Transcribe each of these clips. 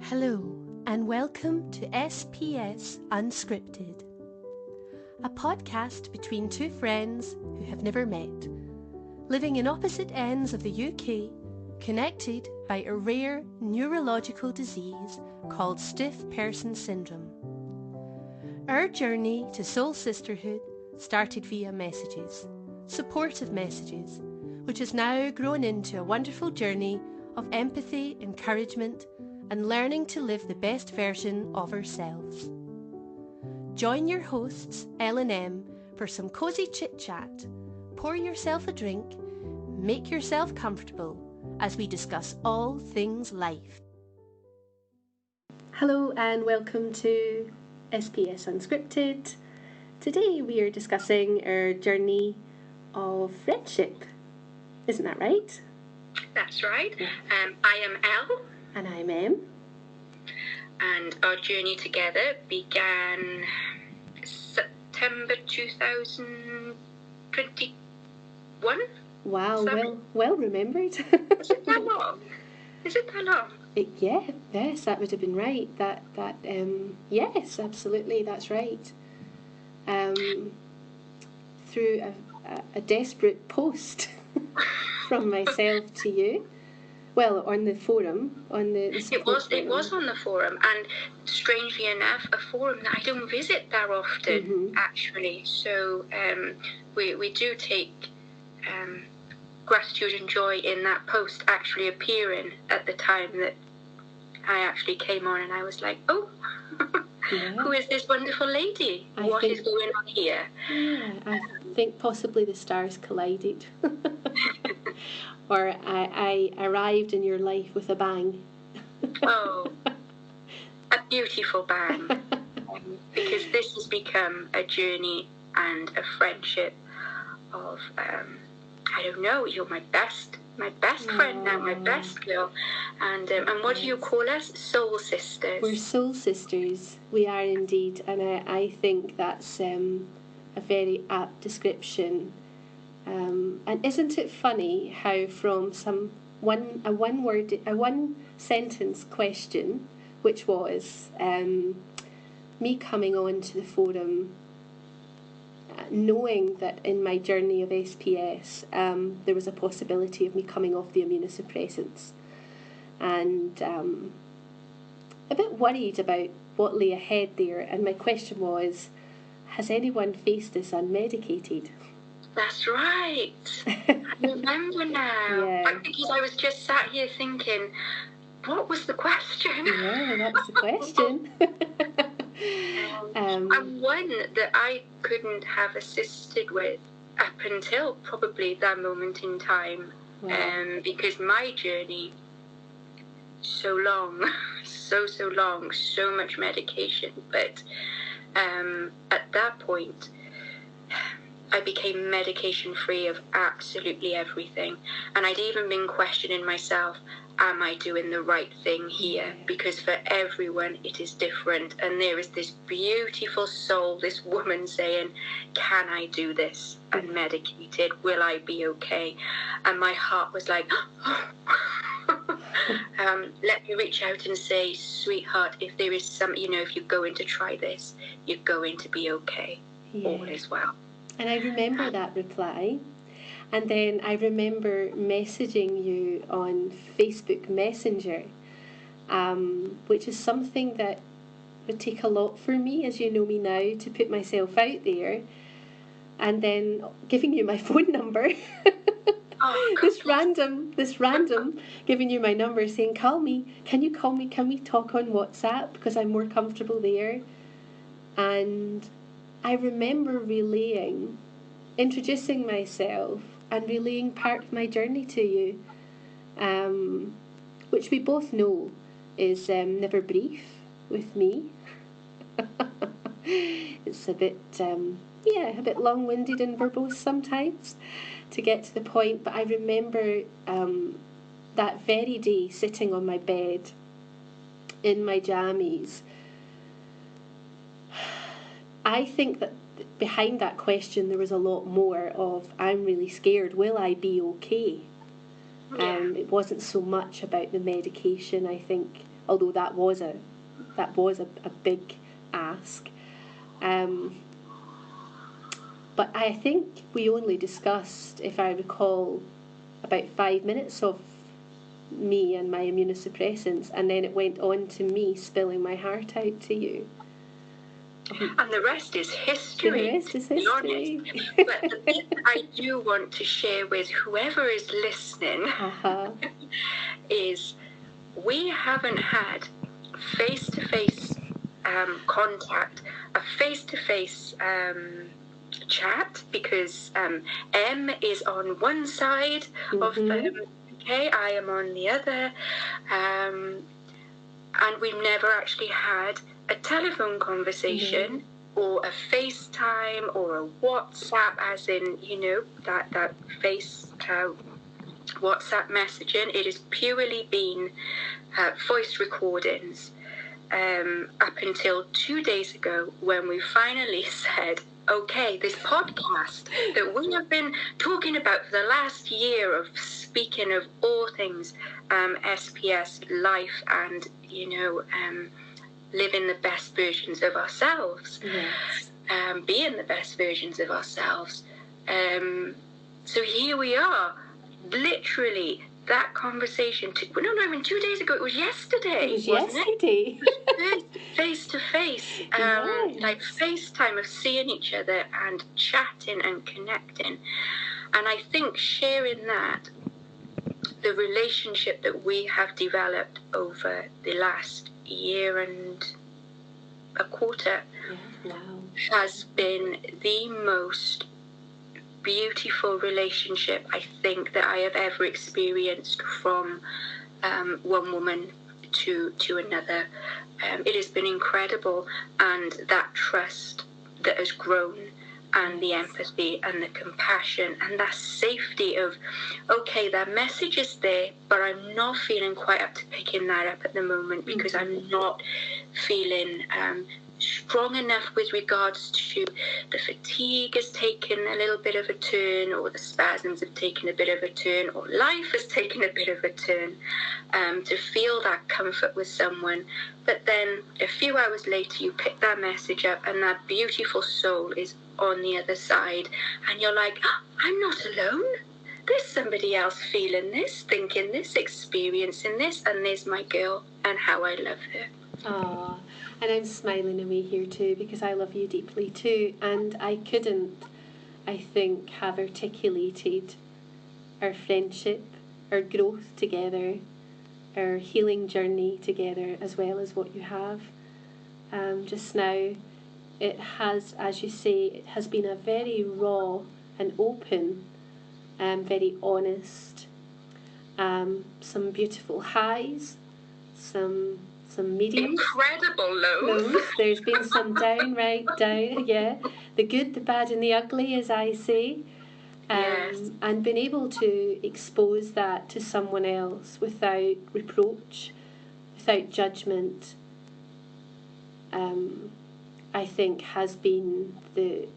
Hello and welcome to SPS Unscripted, a podcast between two friends who have never met, living in opposite ends of the UK, connected by a rare neurological disease called Stiff Person Syndrome. Our journey to soul sisterhood started via messages, supportive messages, which has now grown into a wonderful journey of empathy, encouragement, and learning to live the best version of ourselves. Join your hosts, L and M, for some cosy chit-chat. Pour yourself a drink, make yourself comfortable as we discuss all things life. Hello and welcome to SPS Unscripted. Today we are discussing our journey of friendship. Isn't that right? That's right. I am Elle. And I'm M. And our journey together began September 2021. Wow, well remembered. Is it that long? Yes, that would have been right. Yes, absolutely, that's right. Through a desperate post from myself to you. Well, on the forum, on the It was on the forum, and strangely enough, a forum that I don't visit that often, actually. So we do take gratitude and joy in that post actually appearing at the time that I actually came on, and I was like, oh, yeah. Who is this wonderful lady? What is going on here? Yeah, I think possibly the stars collided. Or I arrived in your life with a bang. Oh, a beautiful bang. Because this has become a journey and a friendship of, I don't know, you're my best friend now, my best girl. And what do you call us? Soul sisters. We're soul sisters. We are indeed. And I think that's a very apt description. And isn't it funny how from a one sentence question, which was me coming on to the forum, knowing that in my journey of SPS there was a possibility of me coming off the immunosuppressants, and a bit worried about what lay ahead there. And my question was, has anyone faced this unmedicated? That's right. I remember now. Yeah. Because I was just sat here thinking, what was the question? Yeah, that was the question. And one that I couldn't have assisted with up until probably that moment in time, because my journey, so long, so long, so much medication, but at that point, I became medication free of absolutely everything. And I'd even been questioning myself, am I doing the right thing here? Because for everyone it is different. And there is this beautiful soul, this woman saying, can I do this unmedicated? Will I be okay? And my heart was like, let me reach out and say, sweetheart, if there is some, if you're going to try this, you're going to be okay. Yeah. All is well. And I remember that reply, and then I remember messaging you on Facebook Messenger, which is something that would take a lot for me, as you know me now, to put myself out there, and then giving you my phone number. This random giving you my number, saying, call me, can you call me, can we talk on WhatsApp, because I'm more comfortable there. And I remember introducing myself and relaying part of my journey to you, which we both know is never brief with me. It's a bit long-winded and verbose sometimes to get to the point, but I remember that very day sitting on my bed in my jammies. I think that behind that question there was a lot more of, I'm really scared, will I be okay? It wasn't so much about the medication. I think although that was a big ask. But I think we only discussed, if I recall, about 5 minutes of me and my immunosuppressants, and then it went on to me spilling my heart out to you. And the rest is history. The rest is history. But the thing I do want to share with whoever is listening is we haven't had face-to-face contact, a face-to-face chat, because M is on one side of the UK, I am on the other, and we've never actually had a telephone conversation or a FaceTime or a WhatsApp, as in, that face WhatsApp messaging. It has purely been voice recordings up until 2 days ago, when we finally said, okay, this podcast that we have been talking about for the last year, of speaking of all things SPS, life, and, living the best versions of ourselves, being the best versions of ourselves. So here we are, literally, that conversation, not even 2 days ago, it was yesterday. Yesterday. Face to face, like FaceTime, of seeing each other and chatting and connecting. And I think sharing that, the relationship that we have developed over the last year and a quarter has been the most beautiful relationship I think that I have ever experienced, from one woman to another. It has been incredible, and that trust that has grown, and the empathy and the compassion and that safety of, okay, that message is there, but I'm not feeling quite up to picking that up at the moment, because I'm not feeling strong enough with regards to the fatigue has taken a little bit of a turn, or the spasms have taken a bit of a turn, or life has taken a bit of a turn, to feel that comfort with someone. But then a few hours later, you pick that message up, and that beautiful soul is on the other side, and you're like, oh, I'm not alone. There's somebody else feeling this, thinking this, experiencing this, and there's my girl, and how I love her. Aww. And I'm smiling away here too, because I love you deeply too, and I couldn't, I think, have articulated our friendship, our growth together, our healing journey together as well as what you have. Just now, it has, as you say, it has been a very raw and open, very honest, some beautiful highs, some medium, incredible lows. There's been some downright down, the good, the bad, and the ugly, as I say. And being able to expose that to someone else without reproach, without judgment, I think has been the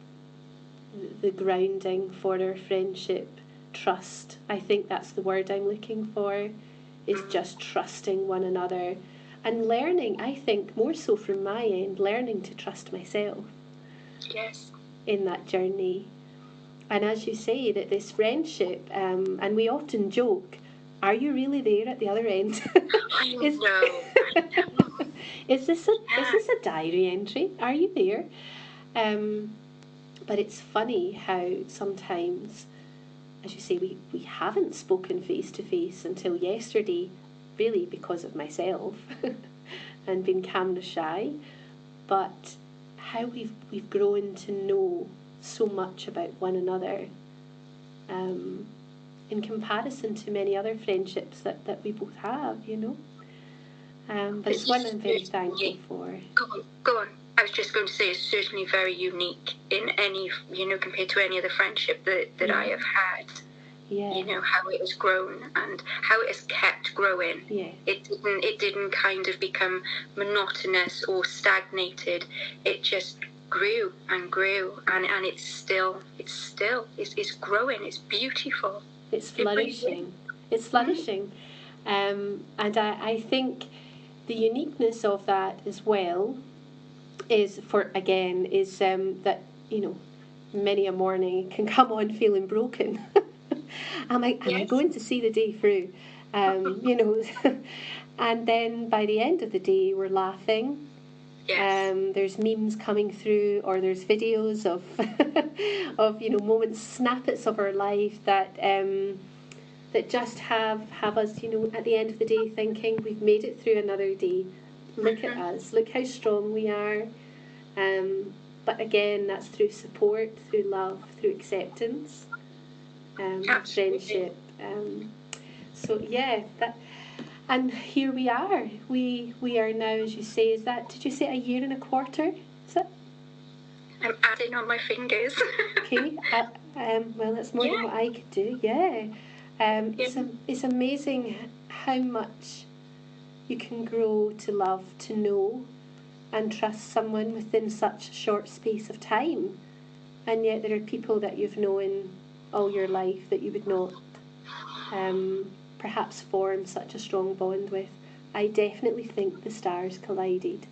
grounding for our friendship. Trust, I think that's the word I'm looking for, is just trusting one another, and learning, I think, more so from my end, learning to trust myself in that journey. And as you say, that this friendship, and we often joke, are you really there at the other end? Is this a diary entry? Are you there? But it's funny how sometimes, as you say, we haven't spoken face to face until yesterday, really because of myself and being camera shy, but how we've grown to know so much about one another, in comparison to many other friendships that we both have, but it's one I'm very thankful for. Go on. I was just going to say, it's certainly very unique in any, compared to any other friendship that I have had. How it has grown and how it has kept growing. It didn't kind of become monotonous or stagnated. It just grew and grew, and it's still growing. It's beautiful. It's flourishing. It's flourishing. And I think the uniqueness of that as well is that, many a morning can come on feeling broken. Am I going to see the day through? And then by the end of the day, we're laughing. Yes. There's memes coming through, or there's videos of of moments, snippets of our life that just have us, at the end of the day thinking we've made it through another day. Look at us, look how strong we are. But again, that's through support, through love, through acceptance, friendship. So yeah, and here we are. We are now, as you say, did you say a year and a quarter? Is that? I'm adding on my fingers. Okay. Well, that's more than what I could do. Yeah. It's amazing how much you can grow to love, to know, and trust someone within such a short space of time. And yet there are people that you've known all your life that you would not perhaps form such a strong bond with. I definitely think the stars collided.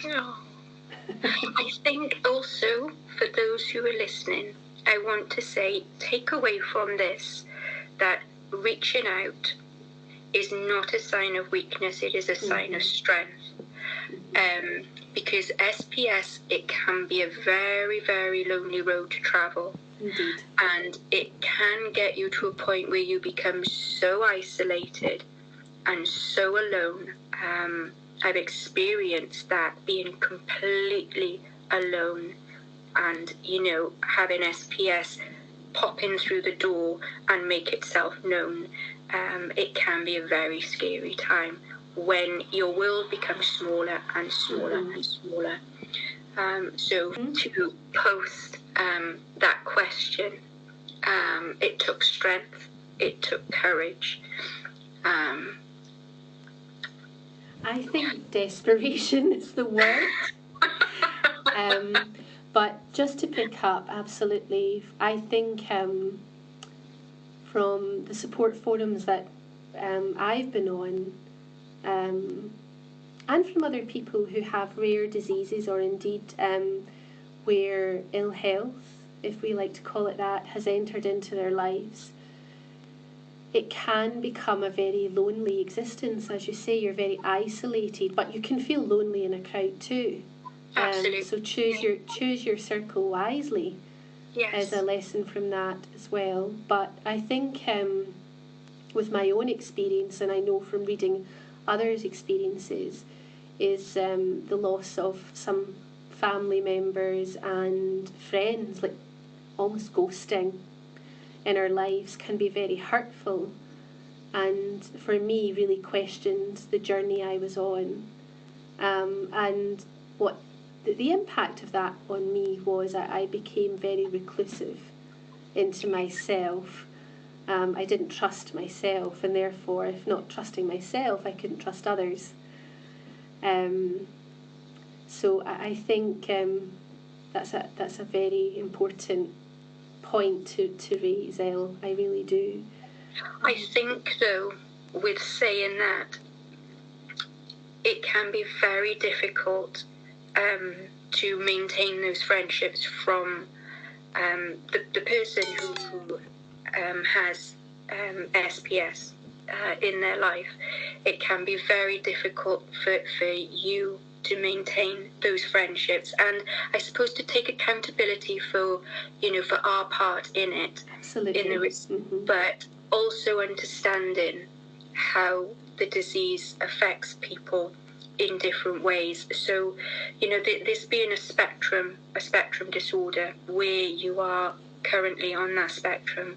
Oh. I think also for those who are listening, I want to say, take away from this that reaching out is not a sign of weakness, it is a sign of strength. Because SPS, it can be a very, very lonely road to travel. Indeed. And it can get you to a point where you become so isolated and so alone. I've experienced that, being completely alone, and having SPS pop in through the door and make itself known. It can be a very scary time when your world becomes smaller and smaller and smaller. So to post that question, it took strength, it took courage. I think desperation is the word. But just to pick up, absolutely, I think from the support forums that I've been on, and from other people who have rare diseases, or indeed where ill health, if we like to call it that, has entered into their lives, it can become a very lonely existence. As you say, you're very isolated, but you can feel lonely in a crowd too. Absolutely. So choose your circle wisely. Yes. As a lesson from that as well. But I think with my own experience, and I know from reading others' experiences, is the loss of some family members and friends, like almost ghosting in our lives, can be very hurtful, and for me really questioned the journey I was on, and what the impact of that on me was I became very reclusive into myself. I didn't trust myself, and therefore, if not trusting myself, I couldn't trust others. So I think that's a very important point to raise, Elle. I really do. I think, though, with saying that, it can be very difficult to maintain those friendships from the person who has SPS in their life. It can be very difficult for you to maintain those friendships, and I suppose to take accountability for our part in it. Absolutely. But also understanding how the disease affects people in different ways. So, this being a spectrum disorder, where you are currently on that spectrum,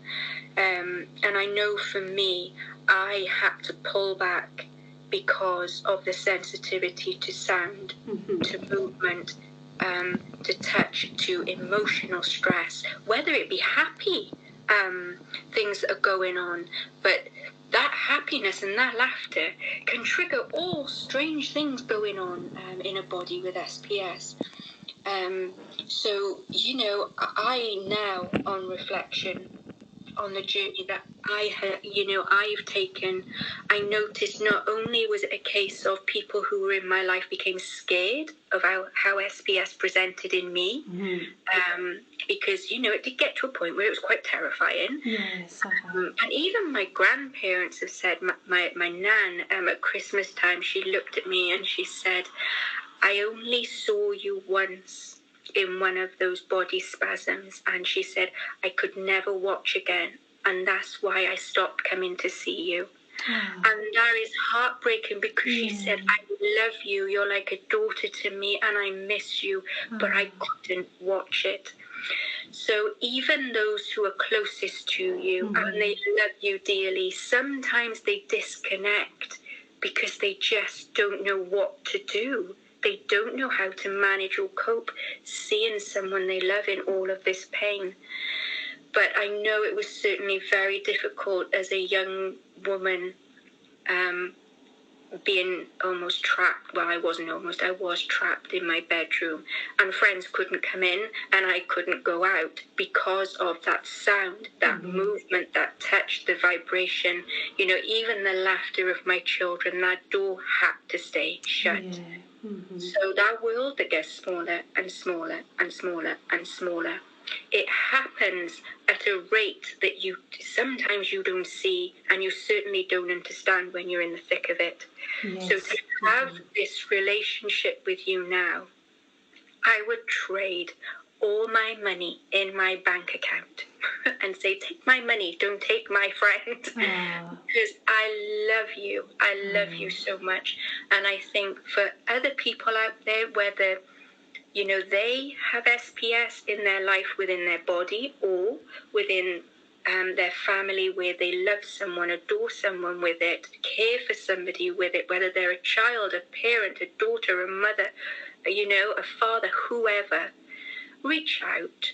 and I know for me, I had to pull back because of the sensitivity to sound, to movement, to touch, to emotional stress, whether it be happy things that are going on, but that happiness and that laughter can trigger all strange things going on in a body with SPS. So, I now, on reflection, on the journey that I noticed not only was it a case of people who were in my life became scared of how SPS presented in me, because, it did get to a point where it was quite terrifying. Yes. And even my grandparents have said, my nan, at Christmas time, she looked at me and she said, I only saw you once in one of those body spasms. And she said, I could never watch again. And that's why I stopped coming to see you. And that is heartbreaking, because she said, I love you. You're like a daughter to me and I miss you, but I couldn't watch it. So even those who are closest to you and they love you dearly, sometimes they disconnect because they just don't know what to do. They don't know how to manage or cope seeing someone they love in all of this pain. But I know it was certainly very difficult as a young woman, being almost trapped. Well, I was trapped in my bedroom, and friends couldn't come in and I couldn't go out because of that sound, that movement, that touch, the vibration, even the laughter of my children. That door had to stay shut. So that world that gets smaller and smaller and smaller and smaller, it happens at a rate that sometimes you don't see, and you certainly don't understand when you're in the thick of it. Yes. So to have this relationship with you now, I would trade all my money in my bank account and say, take my money, don't take my friend. Because I love you. I love you so much. And I think for other people out there, whether they have SPS in their life within their body or within their family, where they love someone, adore someone with it, care for somebody with it, whether they're a child, a parent, a daughter, a mother, a father, whoever, reach out.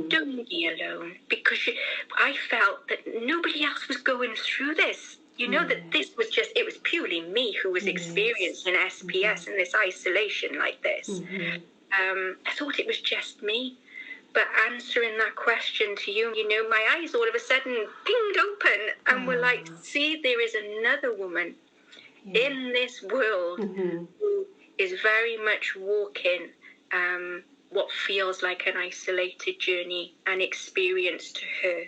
Don't be alone, because I felt that nobody else was going through this. That this was it was purely me who was experiencing SPS and this isolation like this. I thought it was just me. But answering that question to you, my eyes all of a sudden pinged open and were like, see, there is another woman in this world who is very much walking what feels like an isolated journey and experience to her.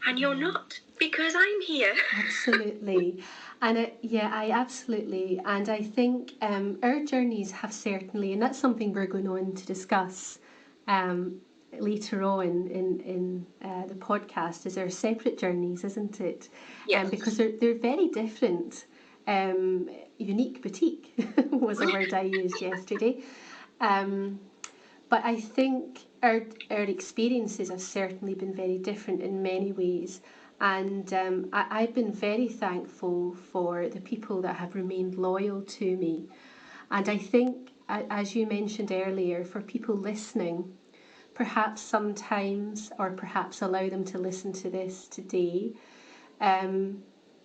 And you're not, because I'm here. Absolutely. And I absolutely. And I think our journeys have certainly, and that's something we're going on to discuss later on in the podcast, is our separate journeys, isn't it? Yes. Because they're very different. Unique boutique was a word I used yesterday. But I think our experiences have certainly been very different in many ways. And I've been very thankful for the people that have remained loyal to me. And I think, as you mentioned earlier, for people listening, perhaps sometimes, or perhaps allow them to listen to this today,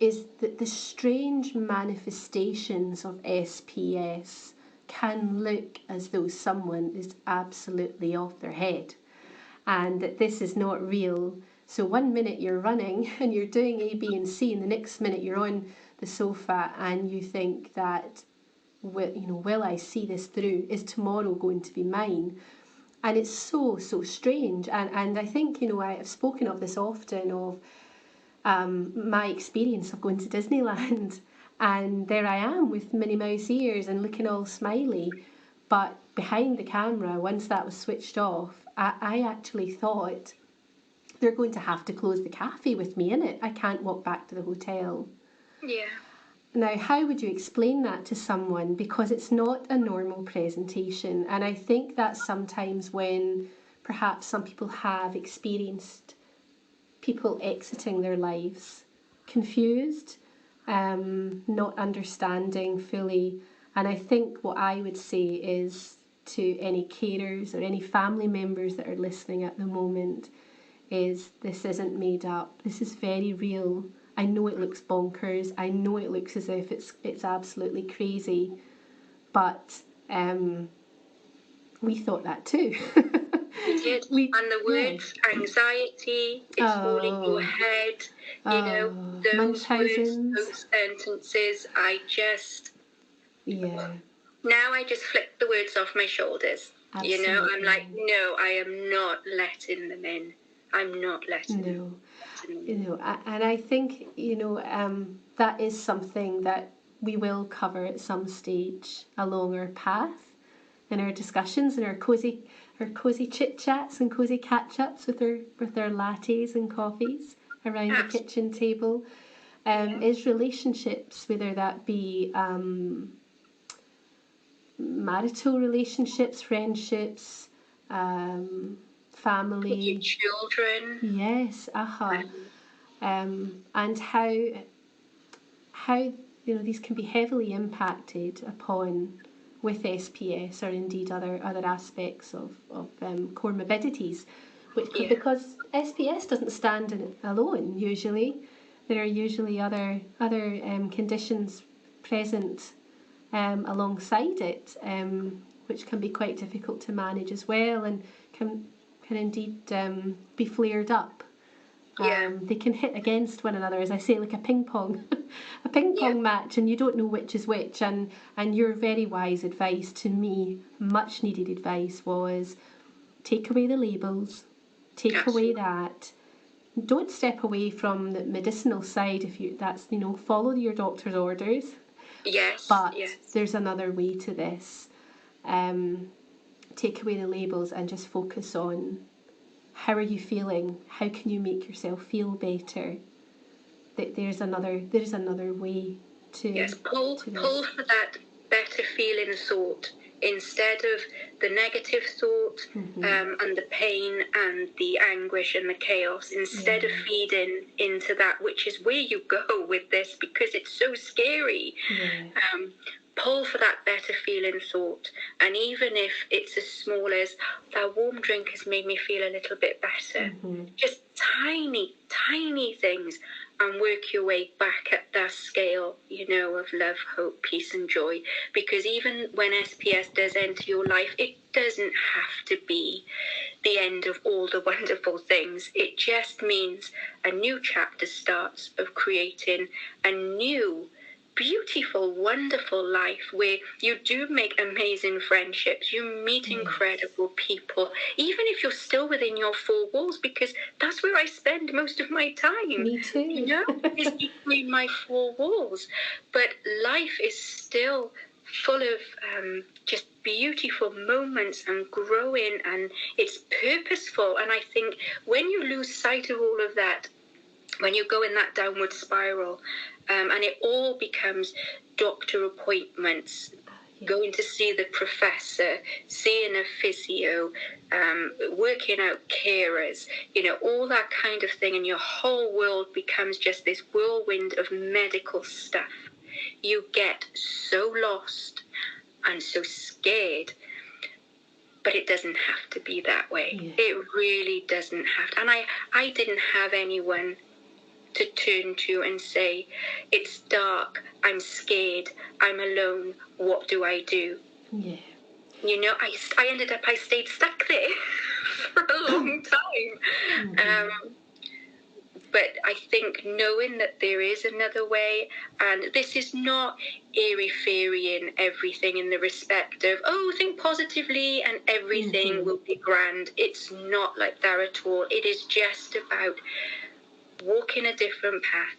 is that the strange manifestations of SPS can look as though someone is absolutely off their head, and that this is not real. So one minute you're running and you're doing A, B, and C, and the next minute you're on the sofa and you think that, will I see this through? Is tomorrow going to be mine? And it's so strange. And I think, I have spoken of this often, of my experience of going to Disneyland. And there I am with Minnie Mouse ears and looking all smiley. But behind the camera, once that was switched off, I actually thought, they're going to have to close the cafe with me in it. I can't walk back to the hotel. Yeah. Now, how would you explain that to someone? Because it's not a normal presentation. And I think that sometimes when perhaps some people have experienced people exiting their lives, confused, not understanding fully. And I think what I would say is to any carers or any family members that are listening at the moment is, this isn't made up. This is very real. I know it looks bonkers. I know it looks as if it's absolutely crazy. But we thought that too. I did. And the words anxiety, it's all in your head, those words, those sentences, now I just flick the words off my shoulders. Absolutely. I'm like, no, I am not letting them in. I'm not letting them in. And I think, that is something that we will cover at some stage along our path in our discussions and our cozy chit chats and cozy catch ups with our lattes and coffees around the kitchen table. Is relationships, whether that be marital relationships, friendships, family, with your children. Yes, and how these can be heavily impacted upon with SPS or indeed other aspects of comorbidities, because SPS doesn't stand alone. Usually, there are usually other conditions present alongside it, which can be quite difficult to manage as well, and can indeed be flared up. They can hit against one another, as I say, like a ping pong match, and you don't know which is which. And your very wise advice to me, much needed advice, was take away the labels, take away that. Don't step away from the medicinal side follow your doctor's orders. But there's another way to this. Take away the labels and just focus on how are you feeling? How can you make yourself feel better? There's another way to pull for that better feeling thought instead of the negative thought and the pain and the anguish and the chaos. Instead of feeding into that, which is where you go with this because it's so scary. Pull for that better feeling thought, and even if it's as small as that warm drink has made me feel a little bit better, just tiny things, and work your way back at that scale, of love, hope, peace and joy. Because even when SPS does enter your life, it doesn't have to be the end of all the wonderful things. It just means a new chapter starts of creating a new beautiful, wonderful life where you do make amazing friendships, you meet incredible people, even if you're still within your four walls, because that's where I spend most of my time. Me too. Is between my four walls. But life is still full of just beautiful moments and growing, and it's purposeful. And I think when you lose sight of all of that, when you go in that downward spiral, and it all becomes doctor appointments, going to see the professor, seeing a physio, working out carers, all that kind of thing, and your whole world becomes just this whirlwind of medical stuff. You get so lost and so scared. But it doesn't have to be that way. It really doesn't have to. And I didn't have anyone to turn to and say, it's dark, I'm scared, I'm alone, what do I do? I stayed stuck there for a long time. But I think knowing that there is another way, and this is not airy-fairy in everything in the respect of, think positively and everything will be grand. It's not like that at all. It is just about walking a different path,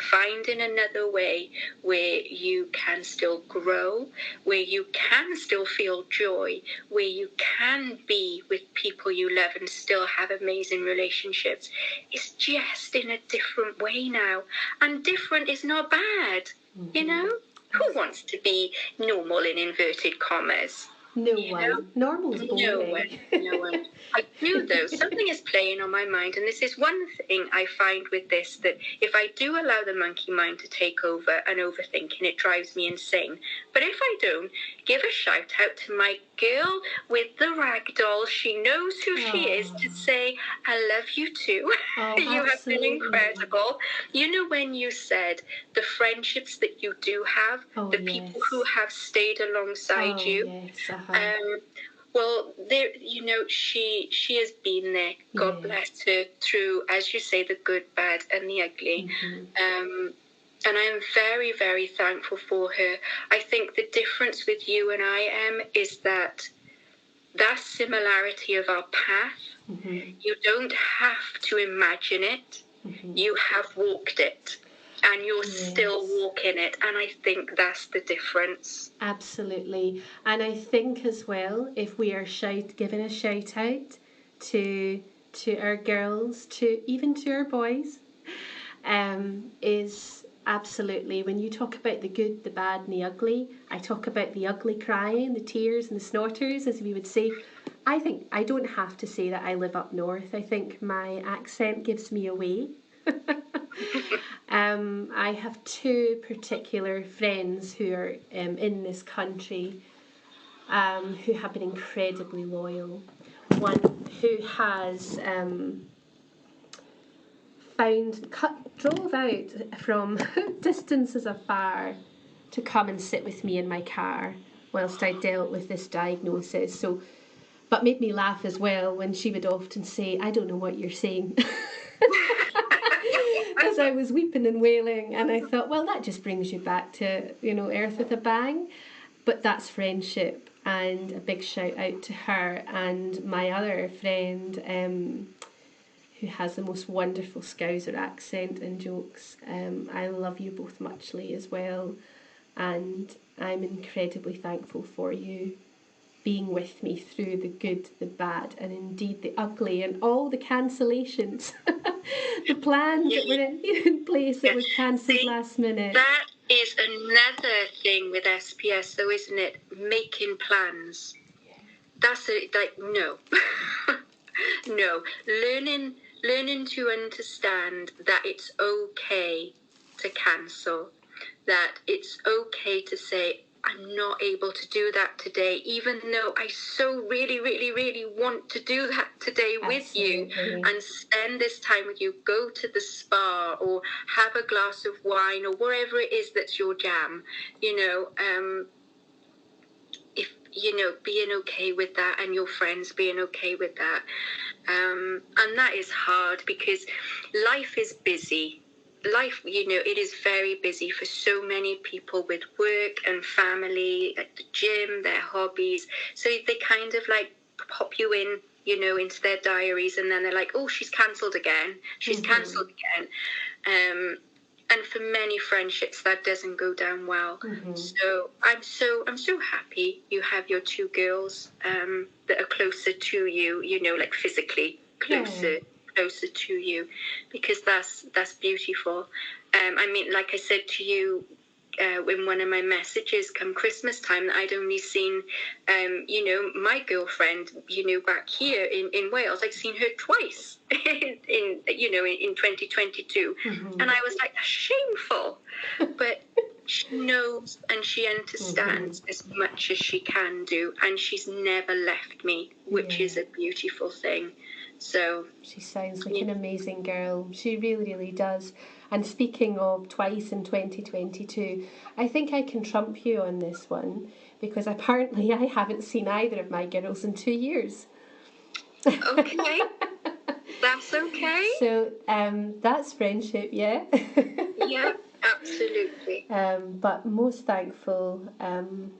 finding another way where you can still grow, where you can still feel joy, where you can be with people you love and still have amazing relationships. It's just in a different way now. And different is not bad, Who wants to be normal in inverted commas? No one. Normal is boring. No one. I do, though. Something is playing on my mind, and this is one thing I find with this, that if I do allow the monkey mind to take over and overthinking, it drives me insane. But if I don't, give a shout out to my girl with the rag doll. She knows who she is, to say, I love you too. You have been incredible. When you said the friendships that you do have, the people who have stayed alongside you, Well, there, she has been there. God bless her through, as you say, the good, bad, and the ugly. And I am very, very thankful for her. I think the difference with you and I is that similarity of our path. You don't have to imagine it. You have walked it. And you're still walking it. And I think that's the difference. Absolutely. And I think as well, if we are giving a shout out to our girls, even to our boys, is absolutely, when you talk about the good, the bad and the ugly, I talk about the ugly crying, the tears and the snorters, as we would say. I think I don't have to say that I live up north. I think my accent gives me away. I have two particular friends who are in this country who have been incredibly loyal. One who has drove out from distances afar to come and sit with me in my car whilst I dealt with this diagnosis. But made me laugh as well when she would often say, "I don't know what you're saying." As I was weeping and wailing, and I thought, well, that just brings you back to, earth with a bang. But that's friendship, and a big shout out to her and my other friend who has the most wonderful Scouser accent and jokes. I love you both muchly as well, and I'm incredibly thankful for you being with me through the good, the bad, and indeed the ugly, and all the cancellations, the plans that were in place that were cancelled last minute. That is another thing with SPS, though, isn't it? Making plans. That's no. No. Learning to understand that it's okay to cancel, that it's okay to say, I'm not able to do that today, even though I so really, really, really want to do that today with you and spend this time with you, go to the spa or have a glass of wine or whatever it is that's your jam, being okay with that, and your friends being okay with that. And that is hard because life is busy. Life, it is very busy for so many people with work and family, at the gym, their hobbies. So they kind of like pop you in, into their diaries, and then they're like, oh, she's cancelled again. She's cancelled again. And for many friendships, that doesn't go down well. So I'm so happy you have your two girls that are closer to you, like physically closer to you, because that's beautiful. I mean, like I said to you in one of my messages, come Christmas time, that I'd only seen, my girlfriend, back here in Wales. I'd seen her twice in 2022, and I was like, that's shameful, but she knows and she understands as much as she can do, and she's never left me, which is a beautiful thing. So she sounds like an amazing girl. She really, really does. And speaking of twice in 2022, I think I can trump you on this one, because apparently I haven't seen either of my girls in 2 years. Okay. That's okay. So that's friendship, yeah? Yeah, absolutely. But most thankful. And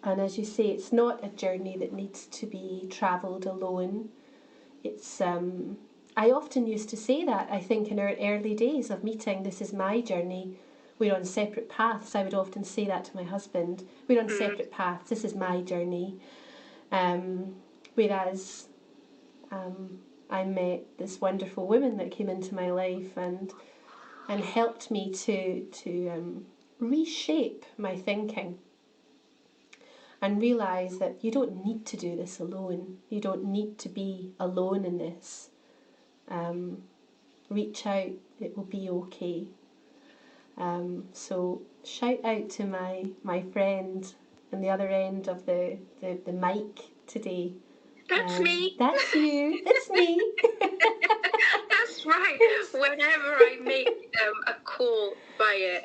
as you say, it's not a journey that needs to be travelled alone. It's I often used to say that, I think, in our early days of meeting, this is my journey. We're on separate paths. I would often say that to my husband. We're on separate paths. This is my journey. Whereas I met this wonderful woman that came into my life and helped me to reshape my thinking and realise that you don't need to do this alone. You don't need to be alone in this. Reach out, it will be okay. So shout out to my friend on the other end of the mic today. That's me. That's you. It's me. That's right. Whenever I make a call via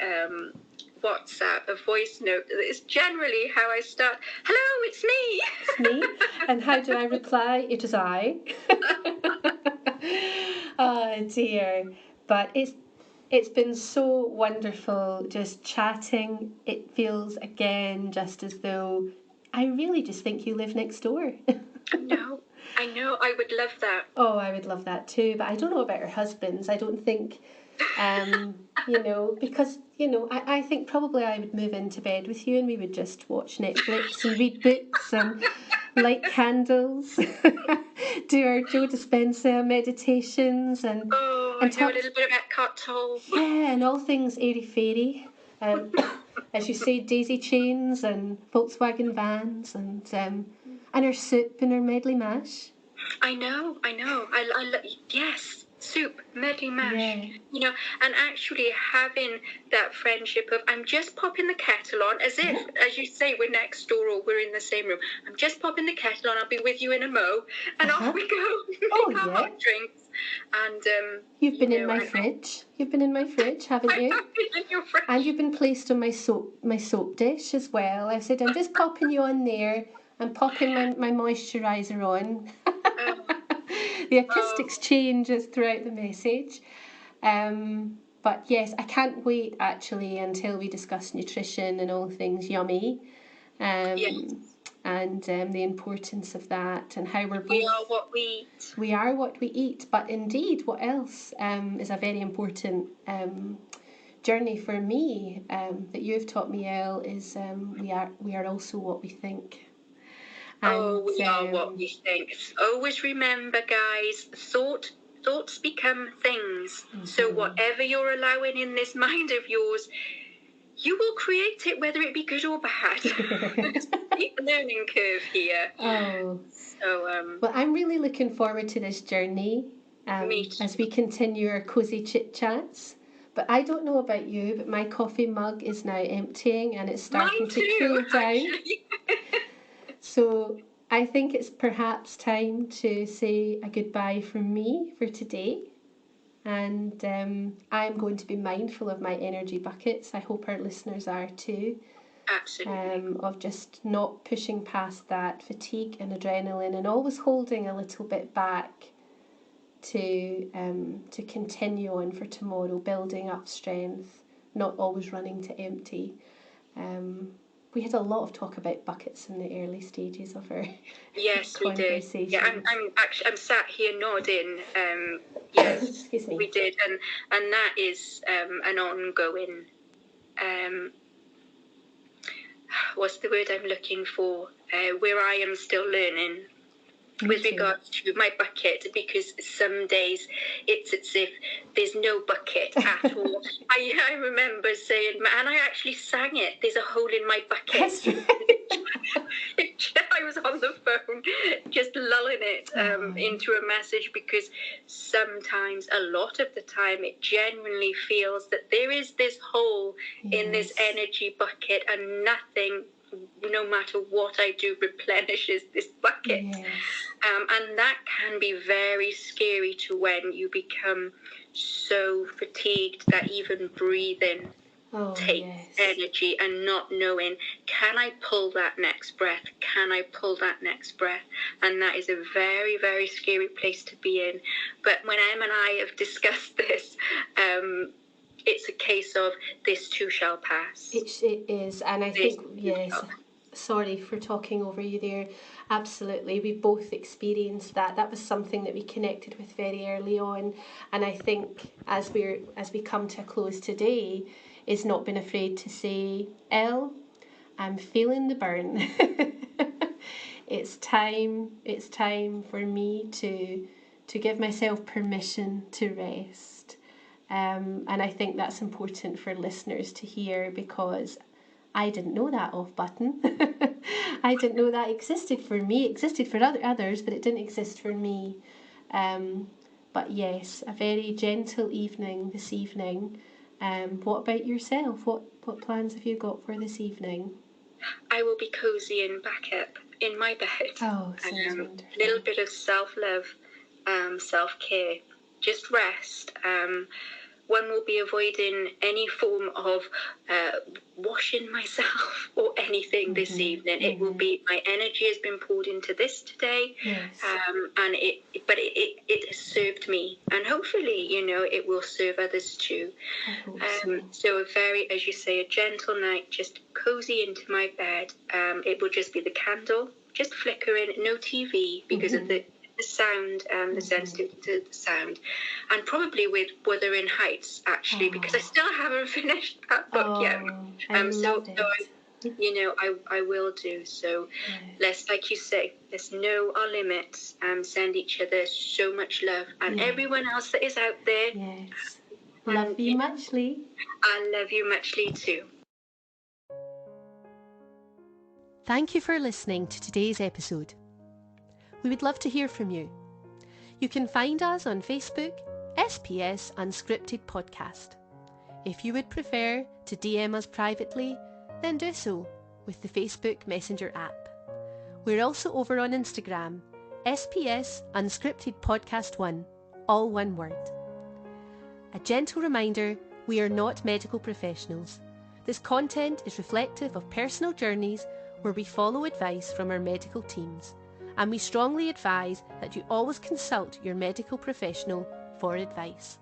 WhatsApp, a voice note. It's generally how I start. Hello, it's me. It's me. And how do I reply? It is I. Oh dear. But it's been so wonderful just chatting. It feels again just as though I really just think you live next door. I know. I would love that. Oh, I would love that too, but I don't know about her husbands. I don't think, because, I think probably I would move into bed with you and we would just watch Netflix and read books and light candles, do our Joe Dispenza meditations and I know a little bit about Eckhart Tolle. Yeah, and all things airy-fairy. As you say, daisy chains and Volkswagen vans and our soup and our medley mash. I know. Yes, soup, medley mash. Yeah. And actually having that friendship of I'm just popping the kettle on, as if, as you say, we're next door or we're in the same room. I'm just popping the kettle on. I'll be with you in a mo, and off we go. Make our hot drinks. And you've been in my fridge. You've been in my fridge, haven't you? I've been in your fridge. And you've been placed on my soap dish as well. I said I'm just popping you on there. I'm popping my moisturiser on. The acoustics changes throughout the message. But yes, I can't wait actually until we discuss nutrition and all things yummy. Yes. And the importance of that and how we are what we eat. We are what we eat. But indeed, what else is a very important journey for me that you've taught me, Elle, is we are also what we think. And, we are what we think. Always remember, guys, thoughts become things. Mm-hmm. So whatever you're allowing in this mind of yours, you will create it, whether it be good or bad. It's a deep learning curve here. Oh. So, well, I'm really looking forward to this journey as we continue our cosy chit-chats. But I don't know about you, but my coffee mug is now emptying and it's starting to cool down. So I think it's perhaps time to say a goodbye from me for today. And I'm going to be mindful of my energy buckets. I hope our listeners are too. Absolutely. Of just not pushing past that fatigue and adrenaline and always holding a little bit back to continue on for tomorrow, building up strength, not always running to empty. We had a lot of talk about buckets in the early stages of our conversation. We did. Yeah, I'm sat here nodding. Yes, excuse me. We did, and that is an ongoing. What's the word I'm looking for? Where I am still learning. With regards to my bucket, because some days it's as if there's no bucket at all. I remember saying, and I actually sang it, there's a hole in my bucket. That's right. I was on the phone just lulling it into a message, because sometimes, a lot of the time, it genuinely feels that there is this hole in this energy bucket, and nothing, no matter what I do, replenishes this bucket. Yes. And that can be very scary to when you become so fatigued that even breathing takes energy, and not knowing, can I pull that next breath? Can I pull that next breath? And that is a very, very scary place to be in. But when Em and I have discussed this, it's a case of this too shall pass. It is, and I think, yes, sorry for talking over you there. Absolutely, we both experienced that. That was something that we connected with very early on, and I think as we come to a close today, is not being afraid to say, Elle, I'm feeling the burn. It's time for me to give myself permission to rest. And I think that's important for listeners to hear, because I didn't know that off button. I didn't know that existed for me. It existed for others, but it didn't exist for me. But yes, a very gentle evening this evening. What about yourself? What plans have you got for this evening? I will be cozying back up in my bed. Oh, sounds wonderful. A little bit of self-love, self-care, just rest. one will be avoiding any form of washing myself or anything this evening. It will be, my energy has been poured into this today, and it has served me, and hopefully, it will serve others too. I hope so a very, as you say, a gentle night, just cozy into my bed. It will just be the candle, just flickering, no TV because of the sound, the sensitivity to the sound, and probably with Wuthering Heights, actually, because I still haven't finished that book yet. I will do so. Let's, like you say, let's know our limits, send each other so much love, and everyone else that is out there. Yes. Love you muchly. I love you muchly too. Thank you for listening to today's episode. We would love to hear from you. You can find us on Facebook, SPS Unscripted Podcast. If you would prefer to DM us privately, then do so with the Facebook Messenger app. We're also over on Instagram, SPS Unscripted Podcast 1, all one word. A gentle reminder, we are not medical professionals. This content is reflective of personal journeys where we follow advice from our medical teams, and we strongly advise that you always consult your medical professional for advice.